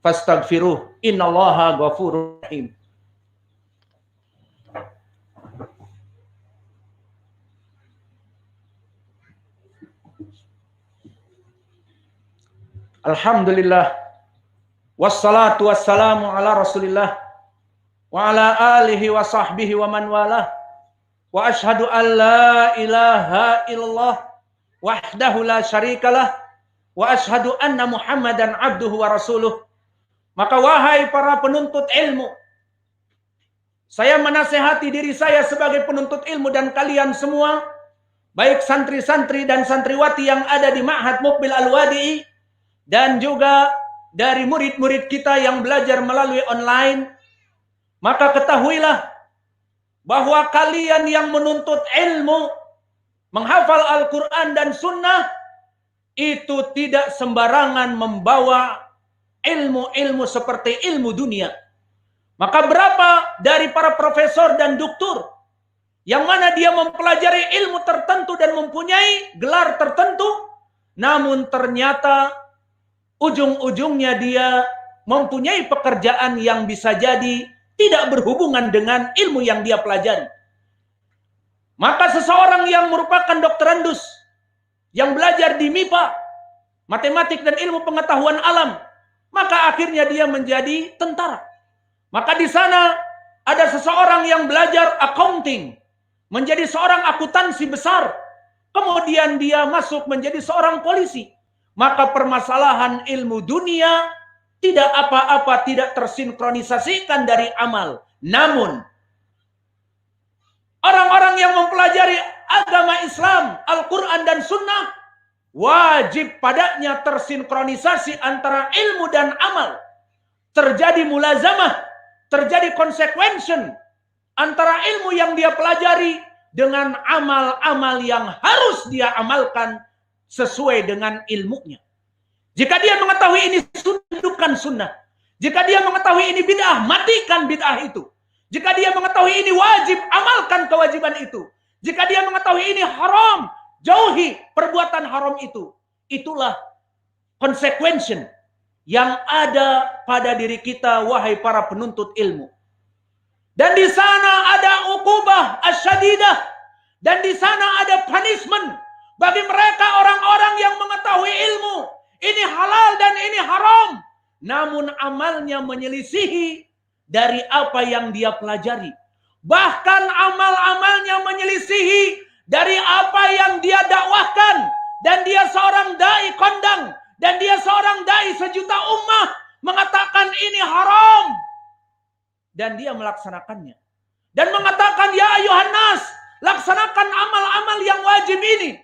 fastaghfiruh innallaha ghafurur rahim. Alhamdulillah wassalatu wassalamu ala Rasulillah wa ala alihi wa sahbihi wa man walah wa ashhadu an la ilaha illallah wahdahu la syarikalah wa ashhadu anna Muhammadan abduhu wa rasuluh. Maka wahai para penuntut ilmu, saya menasehati diri saya sebagai penuntut ilmu dan kalian semua, baik santri-santri dan santriwati yang ada di Ma'had Muqbil Al-Wadi'i dan juga dari murid-murid kita yang belajar melalui online, maka ketahuilah bahwa kalian yang menuntut ilmu, menghafal Al-Quran dan Sunnah, itu tidak sembarangan membawa ilmu-ilmu seperti ilmu dunia. Maka berapa dari para profesor dan doktor yang mana dia mempelajari ilmu tertentu dan mempunyai gelar tertentu, namun ternyata ujung-ujungnya dia mempunyai pekerjaan yang bisa jadi tidak berhubungan dengan ilmu yang dia pelajari. Maka seseorang yang merupakan doktorandus, yang belajar di MIPA, matematik dan ilmu pengetahuan alam, maka akhirnya dia menjadi tentara. Maka di sana ada seseorang yang belajar accounting, menjadi seorang akuntansi besar, kemudian dia masuk menjadi seorang polisi. Maka permasalahan ilmu dunia tidak apa-apa tidak tersinkronisasikan dari amal. Namun orang-orang yang mempelajari agama Islam, Al-Quran dan Sunnah, wajib padanya tersinkronisasi antara ilmu dan amal. Terjadi mulazamah, terjadi consequence antara ilmu yang dia pelajari dengan amal-amal yang harus dia amalkan sesuai dengan ilmunya. Jika dia mengetahui ini sunnah, hidupkan sunnah. Jika dia mengetahui ini bid'ah, matikan bid'ah itu. Jika dia mengetahui ini wajib, amalkan kewajiban itu. Jika dia mengetahui ini haram, jauhi perbuatan haram itu. Itulah konsekuensi yang ada pada diri kita, wahai para penuntut ilmu. Dan di sana ada uqubah asyadidah, dan di sana ada punishment bagi mereka orang-orang yang mengetahui ilmu. Ini halal dan ini haram. Namun amalnya menyelisihi dari apa yang dia pelajari. Bahkan amal-amalnya menyelisihi dari apa yang dia dakwahkan. Dan dia seorang da'i kondang. Dan dia seorang da'i sejuta ummah. Mengatakan ini haram. Dan dia melaksanakannya. Dan mengatakan ya ayuhan nas, laksanakan amal-amal yang wajib ini.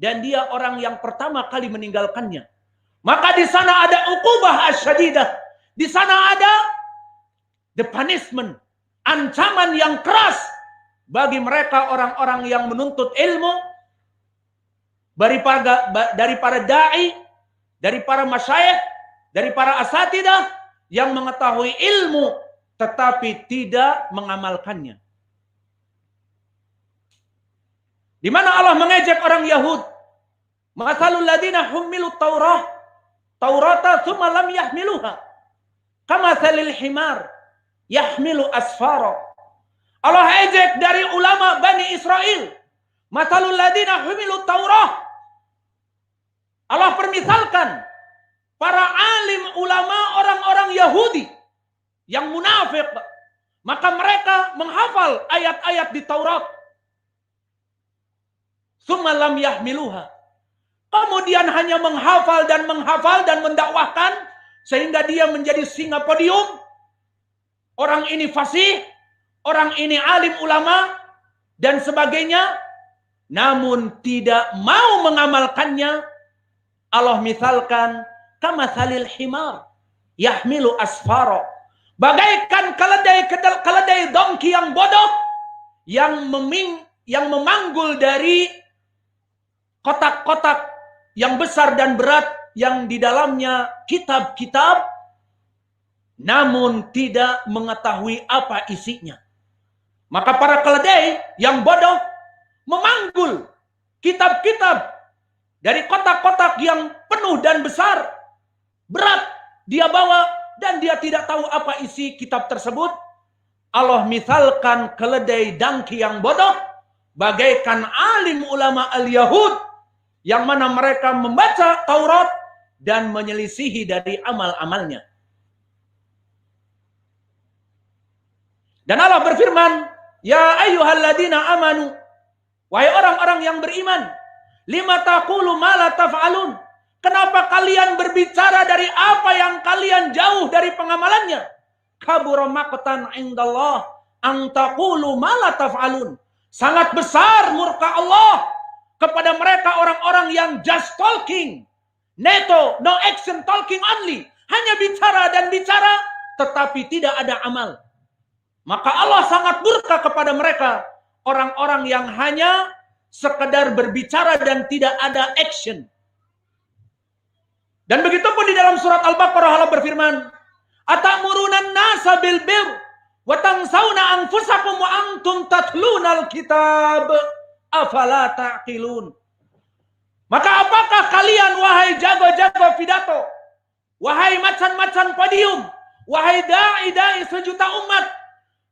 Dan dia orang yang pertama kali meninggalkannya. Maka di sana ada uqubah asyadidah. Di sana ada the punishment, ancaman yang keras bagi mereka orang-orang yang menuntut ilmu, dari para da'i, dari para masyayikh, dari para asatidah yang mengetahui ilmu tetapi tidak mengamalkannya. Di mana Allah mengejek orang Yahud. Mathalul ladina hummilut Taurata thumma lam yahmiluha. Kamathalil himar yahmilu asfara. Allah ejek dari ulama Bani Israel. Mathalul ladina hummilut Taurah. Allah permisalkan para alim ulama orang-orang Yahudi yang munafik. Maka mereka menghafal ayat-ayat di Taurat. Tsumma lam yahmiluha. Kemudian hanya menghafal dan mendakwahkan sehingga dia menjadi singa podium. Orang ini fasih, orang ini alim ulama dan sebagainya, namun tidak mau mengamalkannya. Allah misalkan kamathalil himar yahmilu asfara. Bagaikan keledai dongki yang bodoh yang memanggul dari kotak-kotak yang besar dan berat yang di dalamnya kitab-kitab, namun tidak mengetahui apa isinya. Maka para keledai yang bodoh memanggul kitab-kitab dari kotak-kotak yang penuh dan besar, berat dia bawa kemudian dia tidak tahu apa isi kitab tersebut, Allah misalkan keledai dangki yang bodoh bagaikan alim ulama al-Yahud yang mana mereka membaca Taurat dan menyelisihi dari amal-amalnya. Dan Allah berfirman, ya ayyuhalladzina amanu, wahai orang-orang yang beriman, lima taqulu ma la taf'alun, kenapa kalian berbicara dari apa yang kalian jauh dari pengamalannya? Kabura maqtan indallah an taqulu ma la taf'alun, sangat besar murka Allah kepada mereka orang-orang yang just talking, neto, no action, talking only, hanya bicara dan bicara tetapi tidak ada amal. Maka Allah sangat murka kepada mereka, orang-orang yang hanya sekedar berbicara dan tidak ada action. Dan begitu pun di dalam surat Al-Baqarah Allah berfirman, "Atamurunan nasa bil bir wa tansawna anfusakum wa antum tatlunal kitab afala taqilun." Maka apakah kalian wahai jago-jago pidato, wahai macan-macan podium, wahai dai-dai sejuta umat,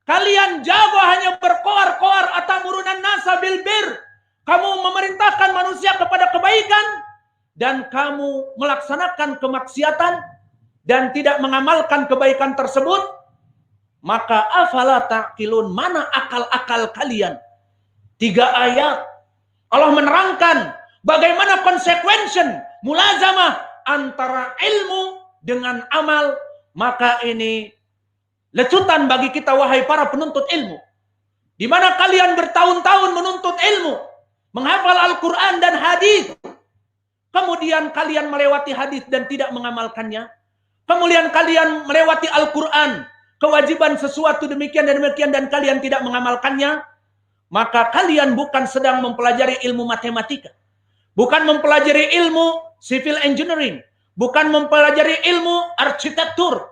kalian jago hanya berkoar-koar, atamurunan nasa bil bir, kamu memerintahkan manusia kepada kebaikan dan kamu melaksanakan kemaksiatan dan tidak mengamalkan kebaikan tersebut, maka afala taqilun, mana akal-akal kalian? 3 ayat Allah menerangkan bagaimana konsekuensi mulazamah antara ilmu dengan amal. Maka ini lecutan bagi kita wahai para penuntut ilmu, di mana kalian bertahun-tahun menuntut ilmu, menghafal Al-Quran dan hadis, kemudian kalian melewati hadis dan tidak mengamalkannya, kemudian kalian melewati Al-Quran, kewajiban sesuatu demikian dan demikian dan kalian tidak mengamalkannya, maka kalian bukan sedang mempelajari ilmu matematika, bukan mempelajari ilmu civil engineering, bukan mempelajari ilmu arsitektur,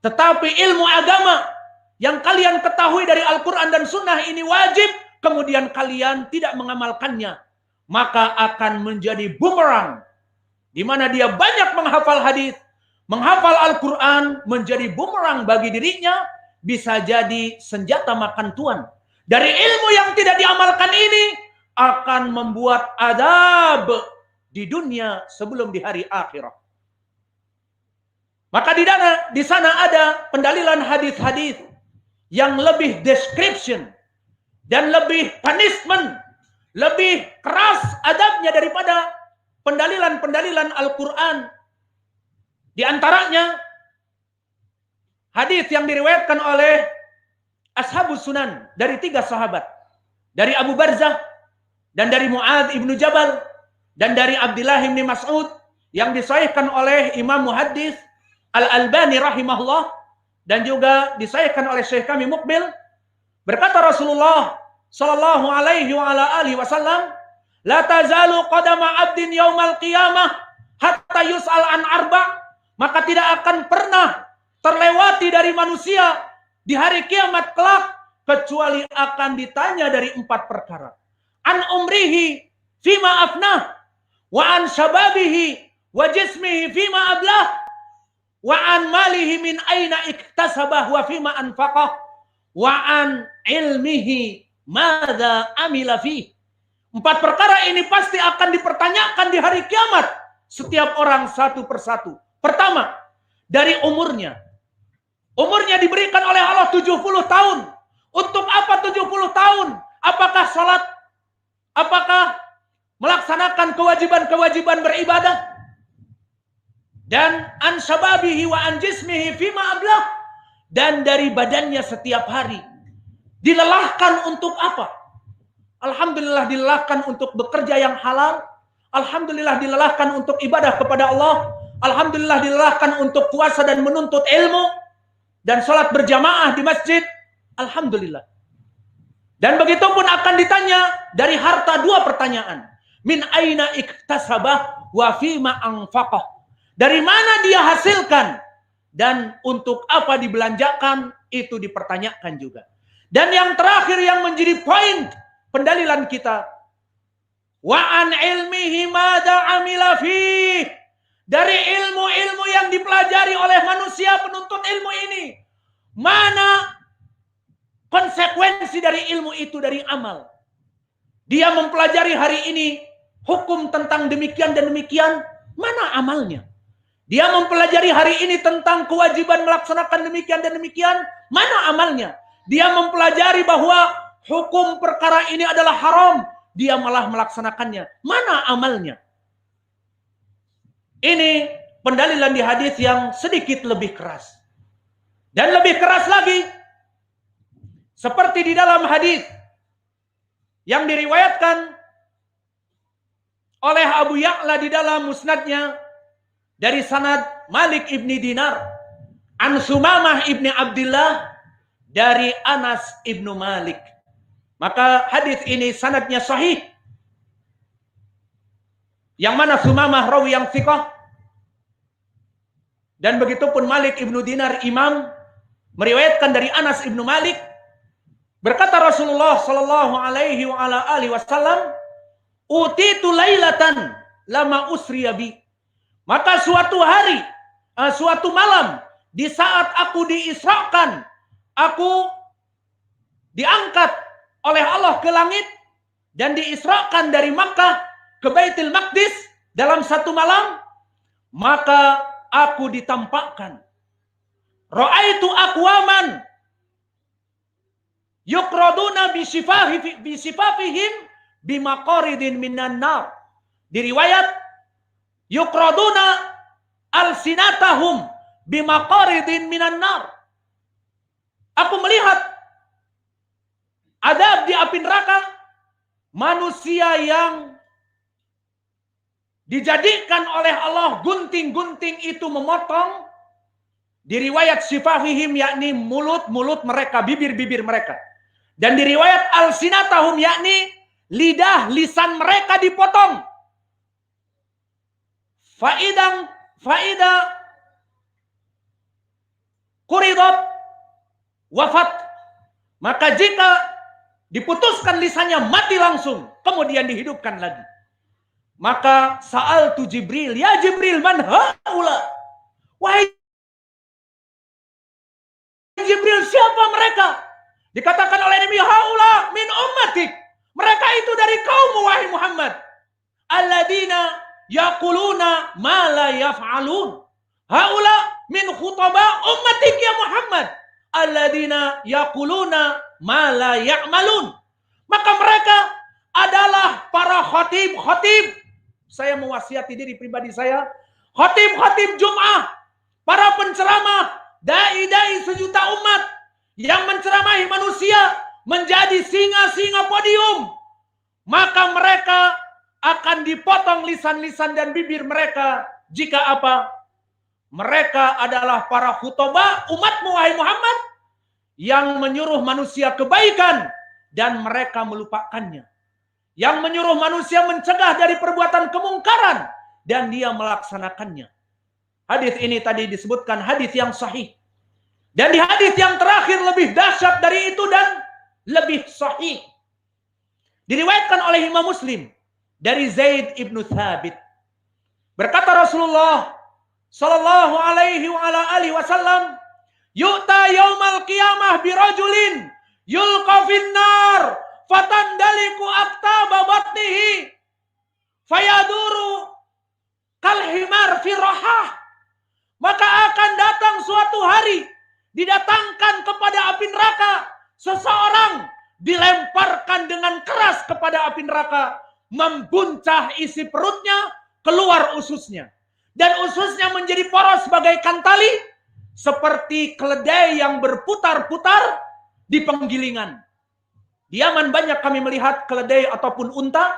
tetapi ilmu agama yang kalian ketahui dari Al-Quran dan Sunnah ini wajib, kemudian kalian tidak mengamalkannya, maka akan menjadi bumerang, di mana dia banyak menghafal hadis, menghafal Al-Quran, menjadi bumerang bagi dirinya, bisa jadi senjata makan tuan. Dari ilmu yang tidak diamalkan ini akan membuat adab di dunia sebelum di hari akhirat. Maka di sana ada pendalilan hadis-hadis yang lebih description dan lebih punishment, lebih keras adabnya daripada pendalilan-pendalilan Al-Quran. Di antaranya hadis yang diriwayatkan oleh Ashabus Sunan dari 3 sahabat, dari Abu Barzah dan dari Mu'adz ibnu Jabal dan dari Abdullah bin Mas'ud, yang disahihkan oleh Imam Muhaddis Al-Albani rahimahullah dan juga disahihkan oleh Syekh kami Muqbil. Berkata Rasulullah sallallahu alaihi wa ala alihi wasallam, la tazalu qadama 'abdin yaumal qiyamah hatta yus'al an arba', maka tidak akan pernah terlewati dari manusia di hari kiamat kelak kecuali akan ditanya dari 4 perkara. An umrihi fima afnah, wa an shababihi wa jismihi fima ablah, wa an malihi min aina iktasabah wa fima anfaqah, wa an ilmihi madza amila fi. 4 perkara ini pasti akan dipertanyakan di hari kiamat setiap orang satu persatu. Pertama, dari umurnya. Umurnya diberikan oleh Allah 70 tahun. Untuk apa 70 tahun? Apakah salat? Apakah melaksanakan kewajiban-kewajiban beribadah? Dan an syababihi wa an jismihi fima ablah, dan dari badannya setiap hari dilelahkan untuk apa? Alhamdulillah dilelahkan untuk bekerja yang halal, alhamdulillah dilelahkan untuk ibadah kepada Allah, alhamdulillah dilelahkan untuk puasa dan menuntut ilmu dan sholat berjamaah di masjid, alhamdulillah. Dan begitu pun akan ditanya dari harta 2 pertanyaan. Min aina iktasabah wa fima anfaqah, dari mana dia hasilkan dan untuk apa dibelanjakan, itu dipertanyakan juga. Dan yang terakhir yang menjadi poin pendalilan kita, wa an ilmihi madza amila fi, dari ilmu-ilmu yang dipelajari oleh manusia ilmu ini. Mana konsekuensi dari ilmu itu dari amal? Dia mempelajari hari ini hukum tentang demikian dan demikian, mana amalnya? Dia mempelajari hari ini tentang kewajiban melaksanakan demikian dan demikian, mana amalnya? Dia mempelajari bahwa hukum perkara ini adalah haram, dia malah melaksanakannya, mana amalnya? Ini pendalilan di hadis yang sedikit lebih keras. Dan lebih keras lagi, seperti di dalam hadis yang diriwayatkan oleh Abu Ya'la di dalam musnadnya dari sanad Malik ibni Dinar an Sumamah ibni Abdillah dari Anas ibnu Malik. Maka hadis ini sanadnya sahih. Yang mana Sumamah rawi yang thiqah. Dan begitupun Malik ibnu Dinar imam meriwayatkan dari Anas ibnu Malik. Berkata Rasulullah sallallahu alaihi wa ala alihi wasallam, "Utitu lailatan lama usriya bi." Maka suatu hari, suatu malam, di saat aku diisrakan, aku diangkat oleh Allah ke langit dan diisrakan dari Makkah ke Baitul Maqdis dalam satu malam, maka aku ditampakkan. Ra'aitu aqwaman yukraduna bisifafihim bimaqaridin minan nar. Diriwayat yukraduna alsinatahum bimaqaridin minan nar. Aku melihat adab di api neraka manusia yang dijadikan oleh Allah gunting-gunting itu memotong. Diriwayat sifafihim yakni mulut-mulut mereka, bibir-bibir mereka. Dan diriwayat alsinatahum yakni lidah, lisan mereka dipotong. Faida kuridat wafat. Maka jika diputuskan lisannya mati langsung, kemudian dihidupkan lagi. Maka sa'altu Jibril, ya Jibril, man haula? Wahai Jibril, siapa mereka? Dikatakan oleh Nabi, haula min ummatik. Mereka itu dari kaummu wahai Muhammad. Alladzina yaquluna ma la yaf'alun. Haula min khutaba ummatik ya Muhammad. Alladzina yaquluna ma la ya'malun. Maka mereka adalah para khatib-khatib. Saya mewasiati diri pribadi saya, khatib-khatib Jum'ah, para penceramah, dai-dai sejuta umat yang menceramahi manusia menjadi singa-singa podium. Maka mereka akan dipotong lisan-lisan dan bibir mereka. Jika apa? Mereka adalah para khutbah umatmu wahai Muhammad yang menyuruh manusia kebaikan dan mereka melupakannya. Yang menyuruh manusia mencegah dari perbuatan kemungkaran dan dia melaksanakannya. Hadis ini tadi disebutkan hadis yang sahih. Dan di hadis yang terakhir lebih dahsyat dari itu dan lebih sahih. Diriwayatkan oleh Imam Muslim dari Zaid ibnu Thabit. Berkata Rasulullah sallallahu alaihi wa ala alihi wasallam, "Yu'ta yaumal qiyamah birajulin yulqa finnar fatandaliku aktaba batnihi fayaduru kalhimar firahah." Maka akan datang suatu hari, didatangkan kepada api neraka seseorang, dilemparkan dengan keras kepada api neraka, membuncah isi perutnya, keluar ususnya, dan ususnya menjadi poros bagaikan tali, seperti keledai yang berputar-putar di penggilingan. Di Yaman banyak kami melihat keledai ataupun unta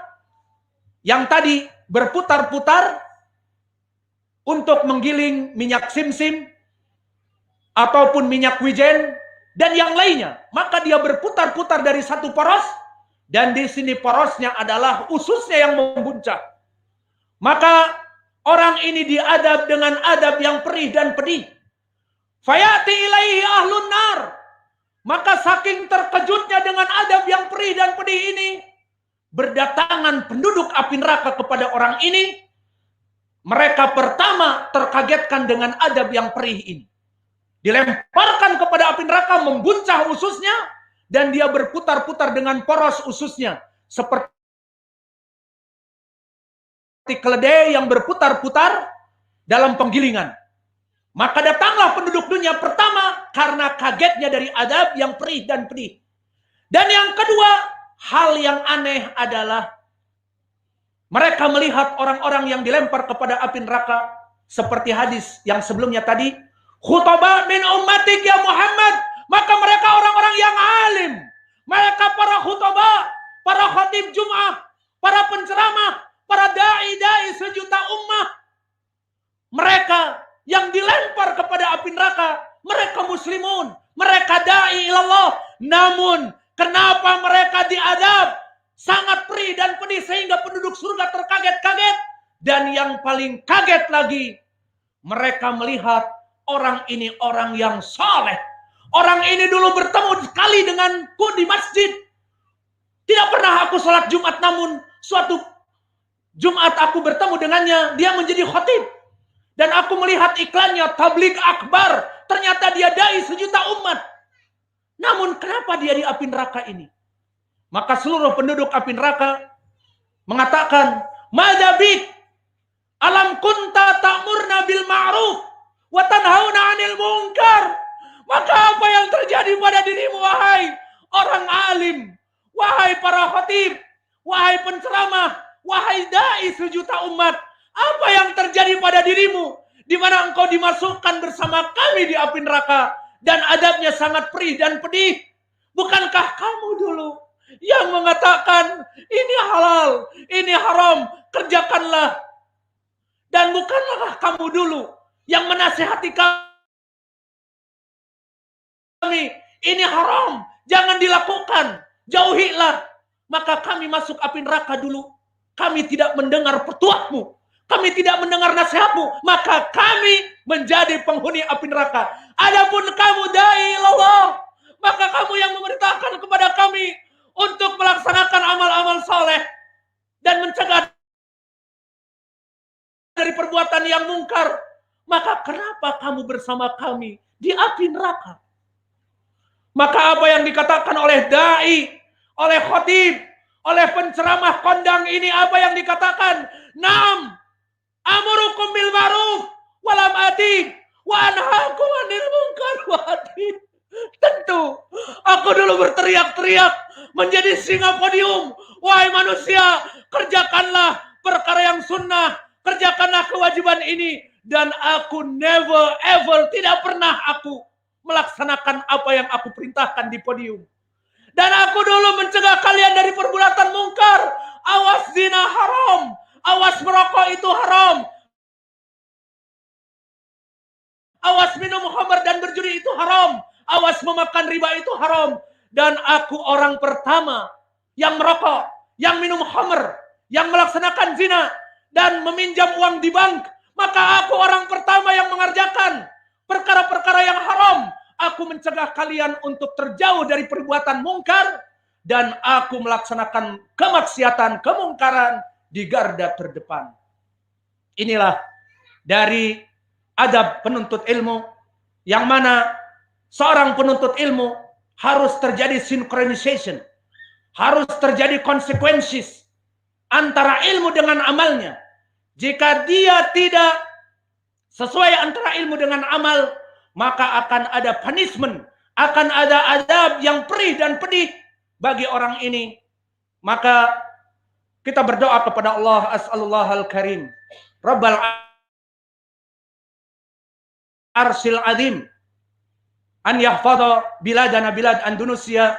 yang tadi berputar-putar untuk menggiling minyak simsim ataupun minyak wijen dan yang lainnya. Maka dia berputar-putar dari satu poros dan di sini porosnya adalah ususnya yang membuncah. Maka orang ini diadab dengan adab yang perih dan pedih. Fayati ilaihi ahlun nar. Maka saking terkejutnya dengan adab yang perih dan pedih ini, berdatangan penduduk api neraka kepada orang ini. Mereka pertama terkagetkan dengan adab yang perih ini. dilemparkan kepada api neraka, membuncah ususnya, dan dia berputar-putar dengan poros ususnya seperti keledai yang berputar-putar dalam penggilingan. Maka datanglah penduduk dunia pertama karena kagetnya dari azab yang perih dan pedih. Dan yang kedua, hal yang aneh adalah mereka melihat orang-orang yang dilempar kepada api neraka seperti hadis yang sebelumnya tadi, khutbah min ummatik ya Muhammad, maka mereka orang-orang yang alim, mereka para khutbah, para khatib Jum'ah, para penceramah, para dai-dai sejuta ummah, mereka yang dilempar kepada api neraka, mereka muslimun, mereka dai ilallah, namun kenapa mereka diadab sangat perih dan pedih sehingga penduduk surga terkaget-kaget? Dan yang paling kaget lagi, mereka melihat orang ini orang yang saleh. Orang ini dulu bertemu sekali denganku di masjid. Tidak pernah aku sholat Jumat, namun suatu Jumat aku bertemu dengannya, dia menjadi khatib. Dan aku melihat iklannya, tabligh akbar. Ternyata dia dai sejuta umat. Namun kenapa dia di api neraka ini? Maka seluruh penduduk api neraka mengatakan, "Madzabik alam kunta ta'murna bil ma'ruf wa tanhauna 'anil munkar." Maka apa yang terjadi pada dirimu, wahai orang alim, wahai para khatib, wahai penceramah, wahai dai sejuta umat, apa yang terjadi pada dirimu di mana engkau dimasukkan bersama kami di api neraka dan adabnya sangat perih dan pedih? Bukankah kamu dulu yang mengatakan ini halal, ini haram, kerjakanlah? Dan bukankah kamu dulu yang menasihati kami, ini haram, jangan dilakukan, jauhilah? Maka kami masuk api neraka dulu, kami tidak mendengar petuahmu, kami tidak mendengar nasihatmu, maka kami menjadi penghuni api neraka. Adapun kamu dai Allah, maka kamu yang memerintahkan kepada kami untuk melaksanakan amal-amal soleh dan mencegah dari perbuatan yang mungkar, maka kenapa kamu bersama kami di api neraka? Maka apa yang dikatakan oleh dai, oleh khatib, oleh penceramah kondang ini, apa yang dikatakan? Naam, amurukum bil ma'ruf walam ati wa anhaakum 'anil munkar wa ati. Tentu aku dulu berteriak-teriak menjadi singa podium, wahai manusia, kerjakanlah perkara yang sunnah, kerjakanlah kewajiban ini, dan aku never ever, tidak pernah aku melaksanakan apa yang aku perintahkan di podium. Dan aku dulu mencegah kalian dari perbuatan mungkar. Awas zina haram, awas merokok itu haram, awas minum khamar dan berjudi itu haram, awas memakan riba itu haram. Dan aku orang pertama yang merokok, yang minum khamar, yang melaksanakan zina, dan meminjam uang di bank. Maka aku orang pertama yang mengerjakan perkara-perkara yang haram. Aku mencegah kalian untuk terjauh dari perbuatan mungkar, dan aku melaksanakan kemaksiatan, kemungkaran di garda terdepan. Inilah dari adab penuntut ilmu, yang mana seorang penuntut ilmu harus terjadi synchronization, harus terjadi konsekuensi antara ilmu dengan amalnya. Jika dia tidak sesuai antara ilmu dengan amal, maka akan ada punishment, akan ada adab yang perih dan pedih bagi orang ini. Maka kita berdoa kepada Allah, as'alullahal karim, Rabbal arsil azim, an yahfadha biladana bilad Andalusia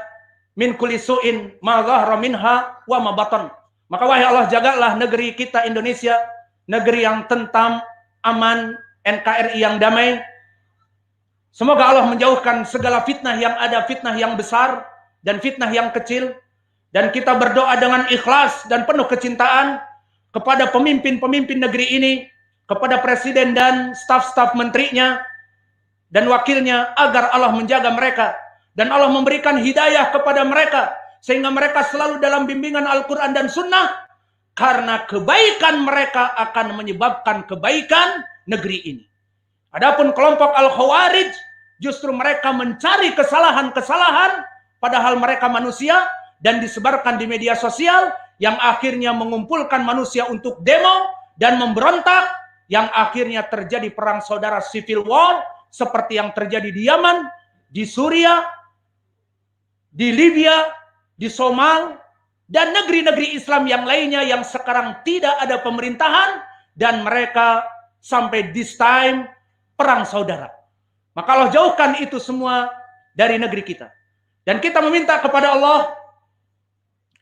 min kulli su'in ma dhahara minha wa ma batan. Maka wahai Allah, jagalah negeri kita Indonesia, negeri yang tentram, aman, NKRI yang damai. Semoga Allah menjauhkan segala fitnah yang ada, fitnah yang besar dan fitnah yang kecil. Dan kita berdoa dengan ikhlas dan penuh kecintaan kepada pemimpin-pemimpin negeri ini, kepada presiden dan staf-staf menterinya dan wakilnya, agar Allah menjaga mereka dan Allah memberikan hidayah kepada mereka sehingga mereka selalu dalam bimbingan Al-Quran dan Sunnah, karena kebaikan mereka akan menyebabkan kebaikan negeri ini. Adapun kelompok Al-Khawarij justru mereka mencari kesalahan-kesalahan padahal mereka manusia dan disebarkan di media sosial yang akhirnya mengumpulkan manusia untuk demo dan memberontak, yang akhirnya terjadi perang saudara, civil war seperti yang terjadi di Yaman, di Suriah, di Libya, di Somal, dan negeri-negeri Islam yang lainnya yang sekarang tidak ada pemerintahan dan mereka sampai this time perang saudara. Maka Allah jauhkan itu semua dari negeri kita. Dan kita meminta kepada Allah,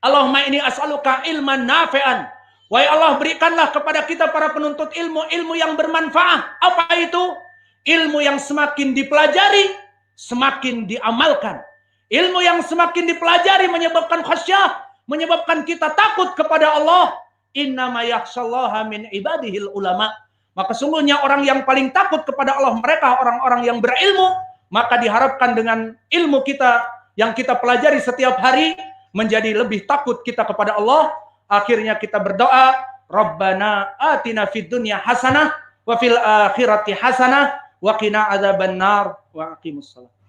Allahumma inni as'aluka ilman nafi'an. Wahai Allah, berikanlah kepada kita para penuntut ilmu, ilmu yang bermanfaat. Apa itu? Ilmu yang semakin dipelajari, semakin diamalkan. Ilmu yang semakin dipelajari menyebabkan khasyah, menyebabkan kita takut kepada Allah. Innama yakhshallaha min ibadihil ulama. Maka sungguhnya orang yang paling takut kepada Allah, mereka orang-orang yang berilmu. Maka diharapkan dengan ilmu kita yang kita pelajari setiap hari, menjadi lebih takut kita kepada Allah. Akhirnya kita berdoa, Rabbana atina fid dunya hasanah wa fil akhirati hasanah wa qina adzabannar wa aqimussalah.